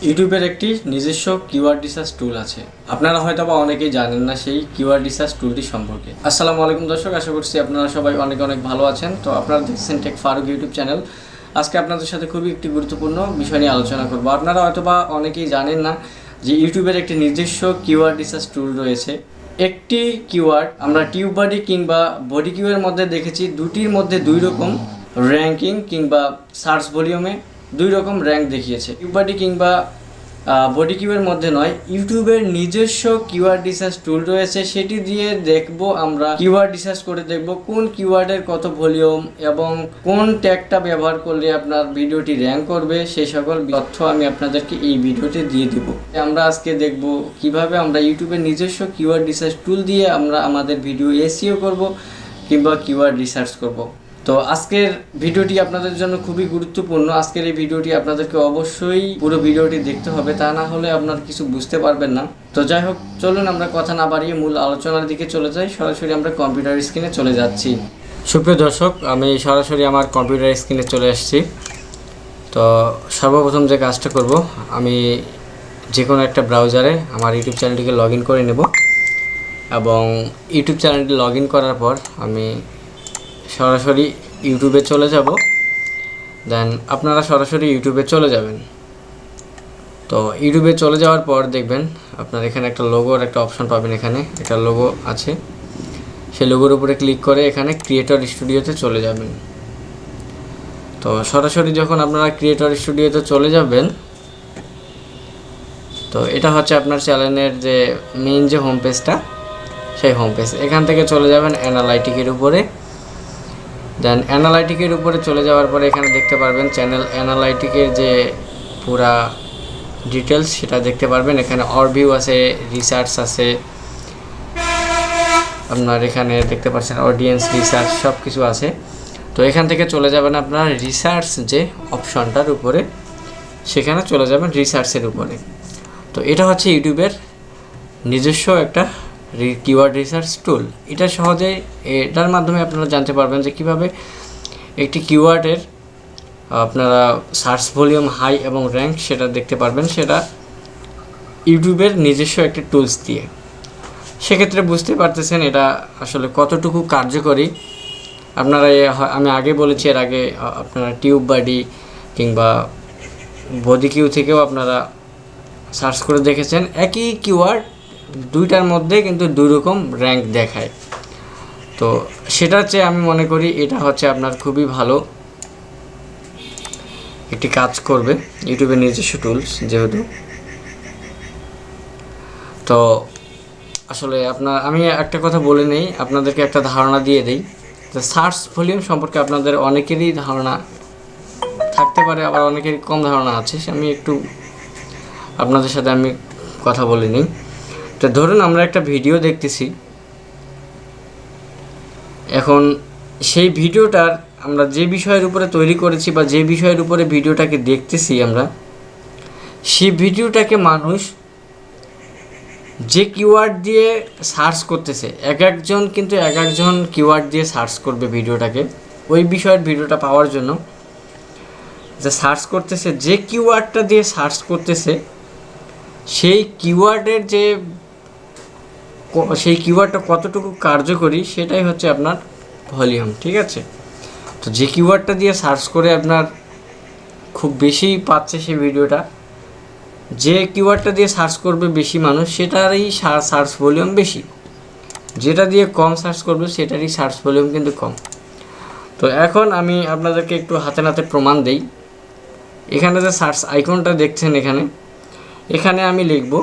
ইউটিউবের একটি নিজস্ব কিওয়ার্ড রিসার্চ টুল আছে। আপনারা হয়তোবা অনেকেই জানেন না সেই কিওয়ার্ড রিসার্চ টুলটি সম্পর্কে। আসসালামু আলাইকুম দর্শক, আশা করছি আপনারা সবাই অনেক অনেক ভালো আছেন। তো আপনারা দেখছেন টেক ফারুক ইউটিউব চ্যানেল। আজকে আপনাদের সাথে খুবই একটি গুরুত্বপূর্ণ বিষয় নিয়ে আলোচনা করব। আপনারা হয়তোবা অনেকেই জানেন না যে ইউটিউবের একটি নিজস্ব কিওয়ার্ড রিসার্চ টুল রয়েছে। একটি কিওয়ার্ড আমরা টিউব বডি কিংবা বডি কিউয়ের মধ্যে দেখেছি, দুটির মধ্যে দুই রকম র্যাঙ্কিং কিংবা সার্চ ভলিউমে দুই রকম র্যাঙ্ক দেখিয়েছে। টিউব বডি কিংবা বডি কিউয়ের মধ্যে নয়, ইউটিউবের নিজস্ব কিওয়ার্ড রিসার্চ টুল রয়েছে। সেটি দিয়ে দেখব, আমরা কিওয়ার্ড রিসার্চ করে দেখব কোন কিওয়ার্ডের কত ভলিউম এবং কোন ট্যাগটা ব্যবহার করলে আপনার ভিডিওটি র্যাঙ্ক করবে, সেই সকল তথ্য আমি আপনাদেরকে এই ভিডিওতে দিয়ে দিব। আমরা আজকে দেখব কিভাবে আমরা ইউটিউবের নিজস্ব কিওয়ার্ড রিসার্চ টুল দিয়ে আমরা আমাদের ভিডিও এসইও করব কিংবা কিওয়ার্ড রিসার্চ করব। তো আজকের ভিডিওটি আপনাদের জন্য খুবই গুরুত্বপূর্ণ। আজকের এই ভিডিওটি আপনাদেরকে অবশ্যই পুরো ভিডিওটি দেখতে হবে, তা না হলে আপনারা কিছু বুঝতে পারবেন না। তো যাই হোক, চলুন আমরা কথা না বাড়িয়ে মূল আলোচনার দিকে চলে যাই। সরাসরি আমরা কম্পিউটার স্ক্রিনে চলে যাচ্ছি। সুপ্রিয় দর্শক, আমি সরাসরি আমার কম্পিউটার স্ক্রিনে চলে আসছি। তো সর্বপ্রথম যে কাজটা করব, আমি যে কোনো একটা ব্রাউজারে আমার ইউটিউব চ্যানেলটিকে লগ ইন করে নেব এবং ইউটিউব চ্যানেলটি লগ ইন করার পর আমি সরাসরি ইউটিউবে চলে যাব। দেন আপনারা সরাসরি ইউটিউবে চলে যাবেন। তো ইউটিউবে চলে যাওয়ার পর দেখবেন আপনার এখানে একটা লোগোর একটা অপশন পাবেন। এখানে একটা লোগো আছে, সেই লোগোর উপরে ক্লিক করে এখানে ক্রিয়েটর স্টুডিওতে চলে যাবেন। তো সরাসরি যখন আপনারা ক্রিয়েটর স্টুডিওতে চলে যাবেন, তো এটা হচ্ছে আপনার চ্যানেলের যে মেইন যে হোম পেজটা, সেই হোম পেজ। এখান থেকে চলে যাবেন অ্যানালাইটিকের উপরে। দেন অ্যানালাইটিকের উপরে চলে যাওয়ার পরে এখানে দেখতে পারবেন চ্যানেল অ্যানালাইটিকের যে পুরা ডিটেলস সেটা দেখতে পারবেন। এখানে অরভিউ আছে, রিসার্চ আছে, আপনার এখানে দেখতে পাচ্ছেন অডিয়েন্স রিসার্চ সব কিছু আছে। তো এখান থেকে চলে যাবেন আপনার রিসার্চ যে অপশনটার উপরে, সেখানে চলে যাবেন রিসার্চের উপরে। তো এটা হচ্ছে ইউটিউবের নিজস্ব একটা কিওয়ার্ড রিসার্চ টুল। এটা সহজে এটার মাধ্যমে আপনারা জানতে পারবেন যে কীভাবে একটি কিওয়ার্ডের আপনারা সার্চ ভলিউম হাই এবং র্যাঙ্ক সেটা দেখতে পারবেন, সেটা ইউটিউবের নিজস্ব একটি টুলস দিয়ে। সেক্ষেত্রে বুঝতে পারতেছেন এটা আসলে কতটুকু কার্যকরী। আপনারা আমি আগে বলেছি, এর আগে আপনারা টিউব বডি কিংবা বডি কিউ থেকেও আপনারা সার্চ করে দেখেছেন, একই কিওয়ার্ড দুইটার মধ্যে কিন্তু দুই রকম র্যাঙ্ক দেখায়। তো সেটার চেয়ে আমি মনে করি এটা হচ্ছে আপনার খুবই ভালো একটি কাজ করবে ইউটিউবের নিজস্ব টুলস যেহেতু। তো আসলে আমি একটা কথা বলে নেই, আপনাদেরকে একটা ধারণা দিয়ে দেই। তো সার্চ ভলিউম সম্পর্কে আপনাদের অনেকেরই ধারণা থাকতে পারে, আবার অনেকেরই কম ধারণা আছে। আমি একটু আপনাদের সাথে আমি কথা বলে নিই। তো ধরুন আমরা একটা ভিডিও দেখতেছি, এখন সেই ভিডিওটার আমরা যে বিষয়ের উপরে তৈরি করেছি বা যে বিষয়ের উপরে ভিডিওটাকে দেখতেছি আমরা, সেই ভিডিওটাকে মানুষ যে কিওয়ার্ড দিয়ে সার্চ করতেছে, একজন কিন্তু একজন কিওয়ার্ড দিয়ে সার্চ করবে ভিডিওটাকে, ওই বিষয়ের ভিডিওটা পাওয়ার জন্য যে সার্চ করতেছে, যে কিওয়ার্ডটা দিয়ে সার্চ করতেছে সেই কিওয়ার্ডের সেই কিওয়ার্ডটা কতটুকু কার্যকরী সেটাই হচ্ছে আপনার ভলিউম, ঠিক আছে। তো যে কিওয়ার্ডটা দিয়ে সার্চ করে আপনার খুব বেশি পাচ্ছে সেই ভিডিওটা, যে কিওয়ার্ডটা দিয়ে সার্চ করবে বেশি মানুষ সেটারই সার্চ ভলিউম বেশি, যেটা দিয়ে কম সার্চ করবে সেটারই সার্চ ভলিউম কিন্তু কম। তো এখন আমি আপনাদেরকে একটু হাতে নাতে প্রমাণ দেই। এখানে যে সার্চ আইকনটা দেখছেন, এখানে আমি লিখব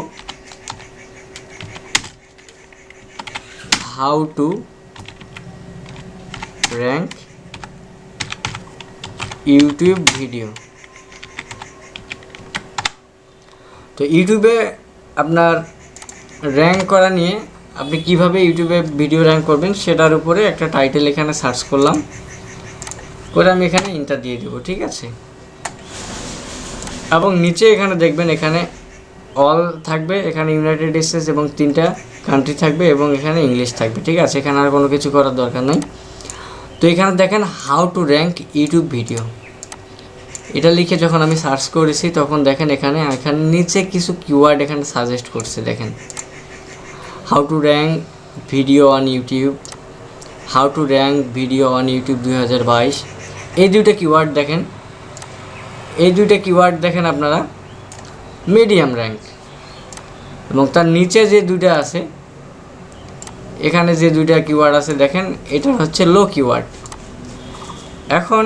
how to rank YouTube video. তো ইউটিউবে আপনার র্যাঙ্ক করা নিয়ে আপনি কিভাবে ইউটিউবে ভিডিও র্যাঙ্ক করবেন সেটার উপরে একটা টাইটেল এখানে সার্চ করলাম, করে আমি এখানে ইন্টার দিয়ে দেবো, ঠিক আছে। এবং নিচে এখানে দেখবেন এখানে অল থাকবে, এখানে ইউনাইটেড স্টেটস এবং 3টা কান্ট্রি থাকবে এবং এখানে ইংলিশ থাকবে, ঠিক আছে। এখানে আর কোনো কিছু করার দরকার নেই। তো এখানে দেখেন how to rank YouTube video, এটা লিখে যখন আমি সার্চ করেছি তখন দেখেন এখানে নিচে কিছু কিওয়ার্ড এখানে সাজেস্ট করছে। দেখেন how to rank video on YouTube, how to rank video on YouTube 2022। এই দুইটা কিওয়ার্ড দেখেন, আপনারা মিডিয়াম র্যাঙ্ক। এবং তার নিচে যে দুইটা আছে, এখানে যে দুইটা কিওয়ার্ড আছে দেখেন, এটা হচ্ছে লো কিওয়ার্ড। এখন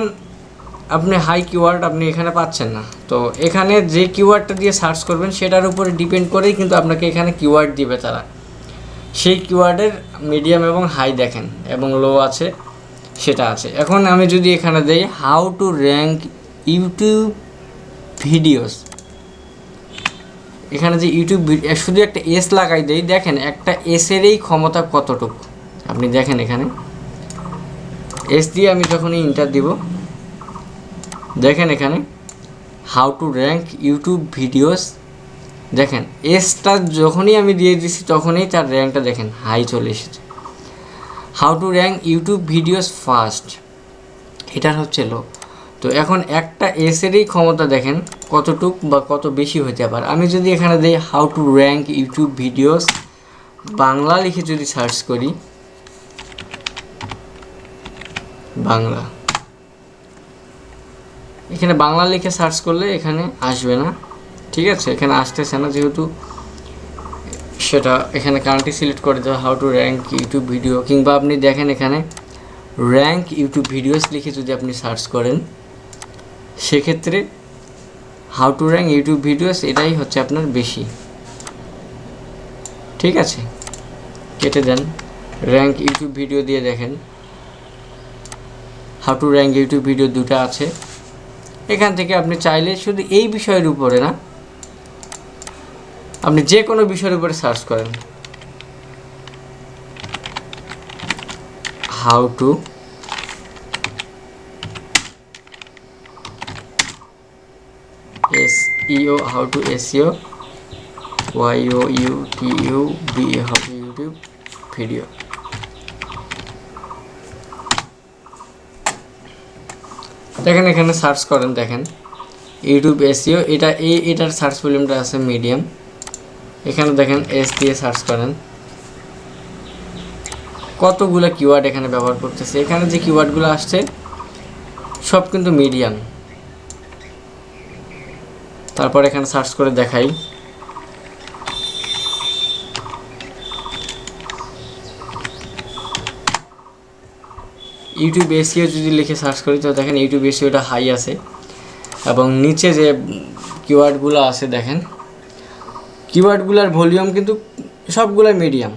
আপনি হাই কিওয়ার্ড আপনি এখানে পাচ্ছেন না, তো এখানে যে কিওয়ার্ডটা দিয়ে সার্চ করবেন সেটার উপরে ডিপেন্ড করেই কিন্তু আপনাকে এখানে কিওয়ার্ড দিবে তারা। সেই কিওয়ার্ডের মিডিয়াম এবং হাই দেখেন এবং লো আছে, সেটা আছে। এখন আমি যদি এখানে দেই how to rank YouTube videos, এখানে যে ইউটিউব শুধু একটা এস লাগাই দেই, দেখেন একটা এসেরই ক্ষমতা কতটুকু আপনি দেখেন। এখানে এস দিয়ে আমি যখনই ইন্টার দিব, দেখেন এখানে how to rank YouTube videos, দেখেন এসটা যখনই আমি দিয়ে দিচ্ছি তখনই তার র্যাঙ্কটা দেখেন হাই চলে এসেছে। How to rank YouTube videos first, এটার হচ্ছে লো। তো এখন একটা এসেরই ক্ষমতা দেখেন কতটুক বা কত বেশি হতে পারে। আমি যদি এখানে দিই how to rank YouTube videos Bangla লিখে যদি সার্চ করি, বাংলা, এখানে বাংলা লিখে সার্চ করলে এখানে আসবে না, ঠিক আছে, এখানে আসতেছে না যেহেতু সেটা এখানে কান্ট্রি সিলেক্ট করে দেওয়া how to rank YouTube video. কিংবা আপনি দেখেন এখানে র্যাঙ্ক ইউটিউব ভিডিওস লিখে যদি আপনি সার্চ করেন, সেক্ষেত্রে how to rank YouTube videos এটাই হচ্ছে আপনার বেশি, ঠিক আছে, কেটে দেন। র্যাঙ্ক ইউটিউব ভিডিও দিয়ে দেখেন how to rank YouTube video দুটো আছে। এখান থেকে আপনি চাইলে শুধু এই বিষয়ের উপরে না, আপনি যে কোনো বিষয়ের উপরে সার্চ করেন how to SEO, how to SEO YOUTUBE, how to YouTube video। দেখেন এখানে সার্চ করেন, দেখেন ইউটিউব SEO, এটার সার্চ ভলিউমটা আছে মিডিয়াম। এখানে দেখেন এস দিয়ে সার্চ করেন, কতগুলো কিওয়ার্ড এখানে ব্যবহার করতেছে। এখানে যে কিওয়ার্ডগুলো আসছে সব কিন্তু মিডিয়াম। তারপর এখানে সার্চ করে দেখাই, ইউটিউব SEO যদি লিখে সার্চ করি তো দেখেন ইউটিউব SEOটা হাই আছে এবং নিচে যে কিওয়ার্ডগুলো আছে দেখেন কিওয়ার্ডগুলোর ভলিউম কিন্তু সবগুলো মিডিয়াম।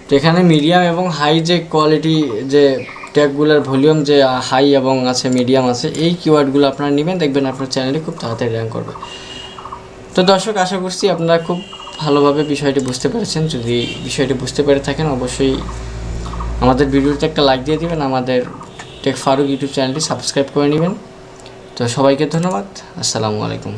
তো এখানে মিডিয়াম এবং হাই যে কোয়ালিটি যে ট্যাগগুলোর ভলিউম যে হাই এবং আছে মিডিয়াম আছে, এই কিওয়ার্ডগুলো আপনারা নেবেন, দেখবেন আপনার চ্যানেলে খুব তাড়াতাড়ি র্যাঙ্ক করবে। তো দর্শক, আশা করছি আপনারা খুব ভালোভাবে বিষয়টি বুঝতে পেরেছেন। যদি বিষয়টি বুঝতে পেরে থাকেন অবশ্যই আমাদের ভিডিওতে একটা লাইক দিয়ে দিবেন, আমাদের টেক ফারুক ইউটিউব চ্যানেলটি সাবস্ক্রাইব করে নেবেন। তো সবাইকে ধন্যবাদ, আসসালামু আলাইকুম।